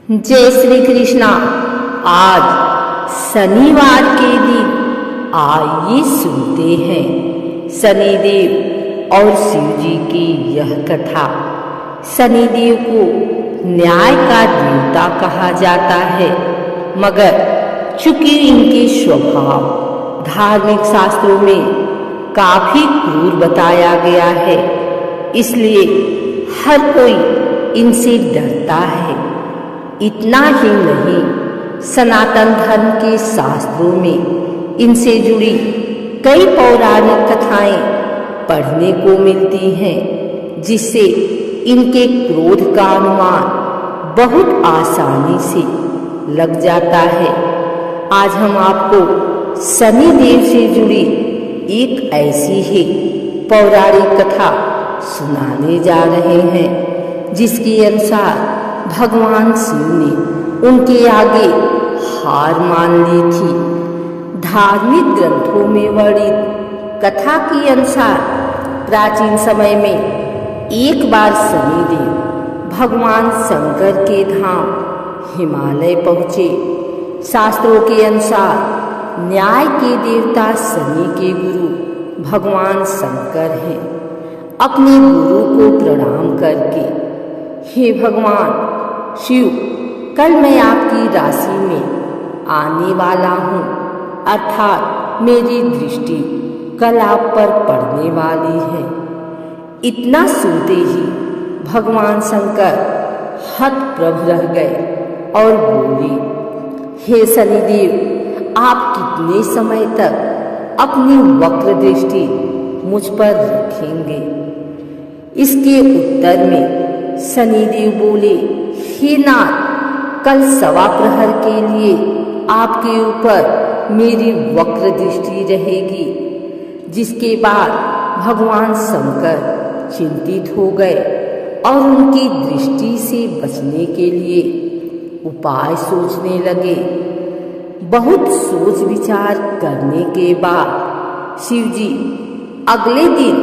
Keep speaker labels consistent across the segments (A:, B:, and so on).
A: जय श्री कृष्णा। आज शनिवार के दिन आइए सुनते हैं शनिदेव और शिव जी की यह कथा। शनिदेव को न्याय का देवता कहा जाता है, मगर चूंकि इनके स्वभाव धार्मिक शास्त्रों में काफी क्रूर बताया गया है, इसलिए हर कोई इनसे डरता है। इतना ही नहीं, सनातन धर्म के शास्त्रों में इनसे जुड़ी कई पौराणिक कथाएं पढ़ने को मिलती हैं, जिससे इनके क्रोध का अनुमान बहुत आसानी से लग जाता है। आज हम आपको शनिदेव से जुड़ी एक ऐसी ही पौराणिक कथा सुनाने जा रहे हैं, जिसके अनुसार भगवान शिव ने उनके आगे हार मान ली थी। धार्मिक ग्रंथों में वर्णित कथा के अनुसार प्राचीन समय में एक बार शनिदेव भगवान शंकर के धाम हिमालय पहुँचे। शास्त्रों के अनुसार न्याय के देवता शनि के गुरु भगवान शंकर हैं। अपने गुरु को प्रणाम करके, हे भगवान शिव, कल मैं आपकी राशि में आने वाला हूँ, अर्थात मेरी दृष्टि कल आप पर पड़ने वाली है। इतना सुनते ही भगवान शंकर हतप्रभ रह गए और बोले, हे शनिदेव, आप कितने समय तक अपनी वक्र दृष्टि मुझ पर रखेंगे? इसके उत्तर में शनिदेव बोले, हे नाथ, कल सवा प्रहर के लिए आपके ऊपर मेरी वक्र दृष्टि रहेगी। जिसके बाद भगवान शंकर चिंतित हो गए और उनकी दृष्टि से बचने के लिए उपाय सोचने लगे। बहुत सोच विचार करने के बाद शिव जी अगले दिन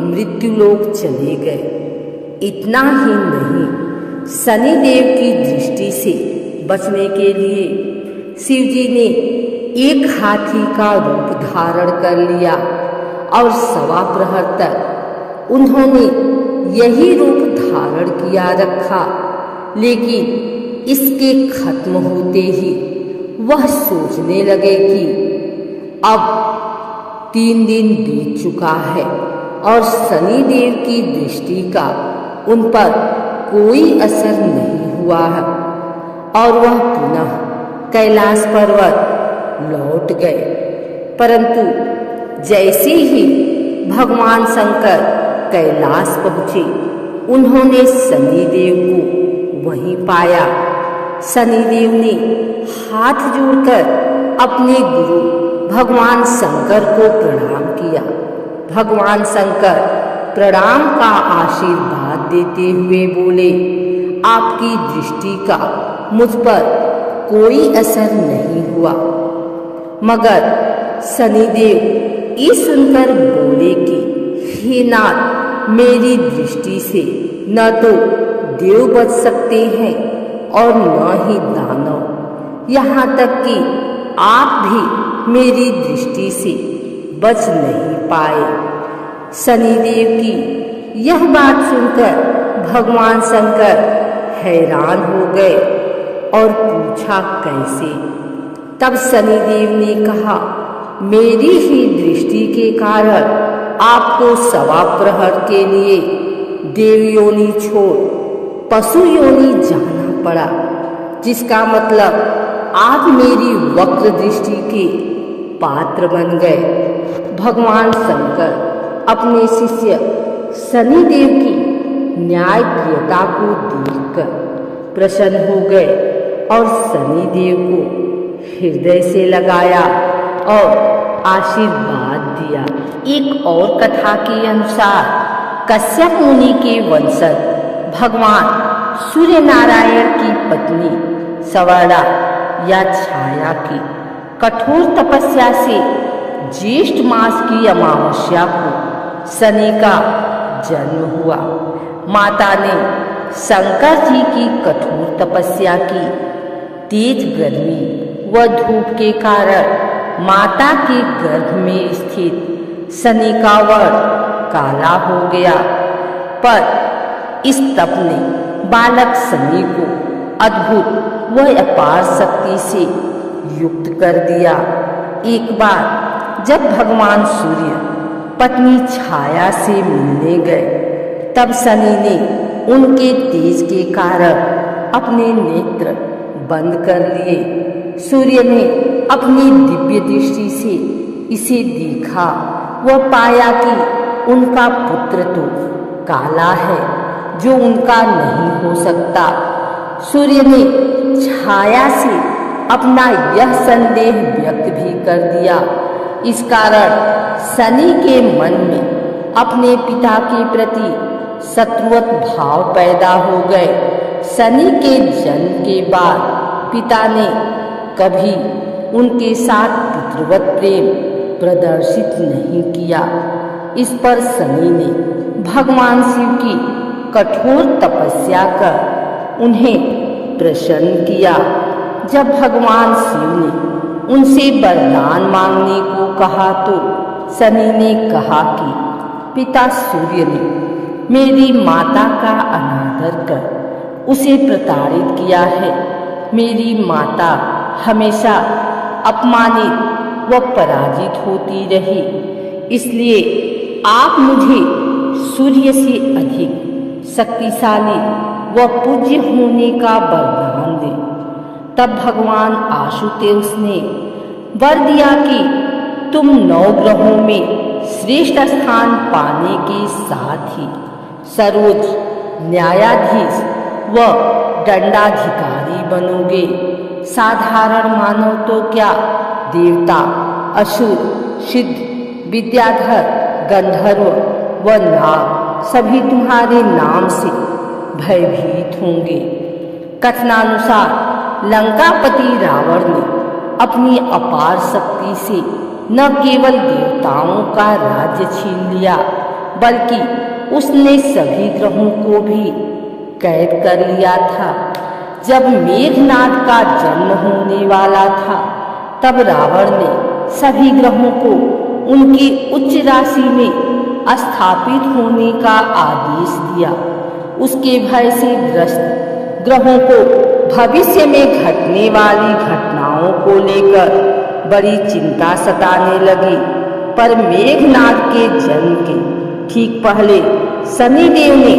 A: मृत्युलोक चले गए। इतना ही नहीं, शनिदेव की दृष्टि से बचने के लिए शिव जी ने एक हाथी का रूप धारण कर लिया और सवा प्रहर तक उन्होंने यही रूप धारण किया रखा। लेकिन इसके खत्म होते ही वह सोचने लगे कि अब 3 दिन बीत चुका है और शनिदेव की दृष्टि का उन पर कोई असर नहीं हुआ है, और वह पुनः कैलाश पर्वत लौट गए। परंतु जैसे ही भगवान शंकर कैलाश पहुँचे, उन्होंने शनिदेव को वहीं पाया। शनिदेव ने हाथ जोड़कर अपने गुरु भगवान शंकर को प्रणाम किया। भगवान शंकर प्रणाम का आशीर्वाद देते हुए बोले, आपकी दृष्टि का मुझ पर कोई असर नहीं हुआ। मगर शनिदेव ये सुनकर बोले कि हे नाथ, मेरी दृष्टि से न तो देव बच सकते हैं और न ही दानव, यहाँ तक कि आप भी मेरी दृष्टि से बच नहीं पाए। शनिदेव की यह बात सुनकर भगवान शंकर हैरान हो गए और पूछा, कैसे? तब शनिदेव ने कहा, मेरी ही दृष्टि के कारण आपको सवा प्रहर के लिए देव योनि छोड़ पशु योनि जाना पड़ा, जिसका मतलब आप मेरी वक्र दृष्टि के पात्र बन गए। भगवान शंकर अपने शिष्य शनिदेव की न्यायप्रियता को देखकर प्रसन्न हो गए और शनिदेव को हृदय से लगाया और आशीर्वाद दिया। एक और कथा के अनुसार कश्यप मुनि के वंशज भगवान सूर्य नारायण की पत्नी सवर्णा या छाया की कठोर तपस्या से ज्येष्ठ मास की अमावस्या को शनि का जन्म हुआ। माता ने शंकर जी की कठोर तपस्या की। तेज गर्मी व धूप के कारण माता के गर्भ में स्थित शनि का वर्ण काला हो गया, पर इस तप ने बालक शनि को अद्भुत व अपार शक्ति से युक्त कर दिया। एक बार जब भगवान सूर्य पत्नी छाया से मिलने गए, तब शनि ने उनके तेज के कारण अपने नेत्र बंद कर लिए। सूर्य ने अपनी दिव्य दृष्टि से इसे देखा व पाया कि उनका पुत्र तो काला है, जो उनका नहीं हो सकता। सूर्य ने छाया से अपना यह संदेह व्यक्त भी कर दिया। इस कारण शनि के मन में अपने पिता के प्रति शत्रुवत भाव पैदा हो गए। शनि के जन्म के बाद पिता ने कभी उनके साथ पितृवत प्रेम प्रदर्शित नहीं किया। इस पर शनि ने भगवान शिव की कठोर तपस्या कर उन्हें प्रसन्न किया। जब भगवान शिव ने उनसे वरदान मांगने को कहा, तो शनि ने कहा कि पिता सूर्य ने मेरी माता का अनादर कर उसे प्रताड़ित किया है। मेरी माता हमेशा अपमानित व पराजित होती रही, इसलिए आप मुझे सूर्य से अधिक शक्तिशाली व पूज्य होने का वरदान दें। तब भगवान आशुतोष ने वर दिया कि तुम 9 ग्रहों में श्रेष्ठ स्थान पाने के साथ ही सर्वोच्च न्यायाधीश व दंडाधिकारी बनोगे। साधारण मानव तो क्या, देवता, असुर, सिद्ध, विद्याधर, गंधर्व व नाग सभी तुम्हारे नाम से भयभीत होंगे। कथनानुसार लंकापति रावण ने अपनी अपार शक्ति से न केवल देवताओं का राज्य छीन लिया, बल्कि उसने सभी ग्रहों को भी कैद कर लिया था। जब मेघनाद का जन्म होने वाला था, तब रावण ने सभी ग्रहों को उनकी उच्च राशि में स्थापित होने का आदेश दिया। उसके भय से ग्रस्त ग्रहों को भविष्य में घटने वाली घटनाओं को लेकर बड़ी चिंता सताने लगी। पर मेघनाद के जन्म के ठीक पहले शनिदेव ने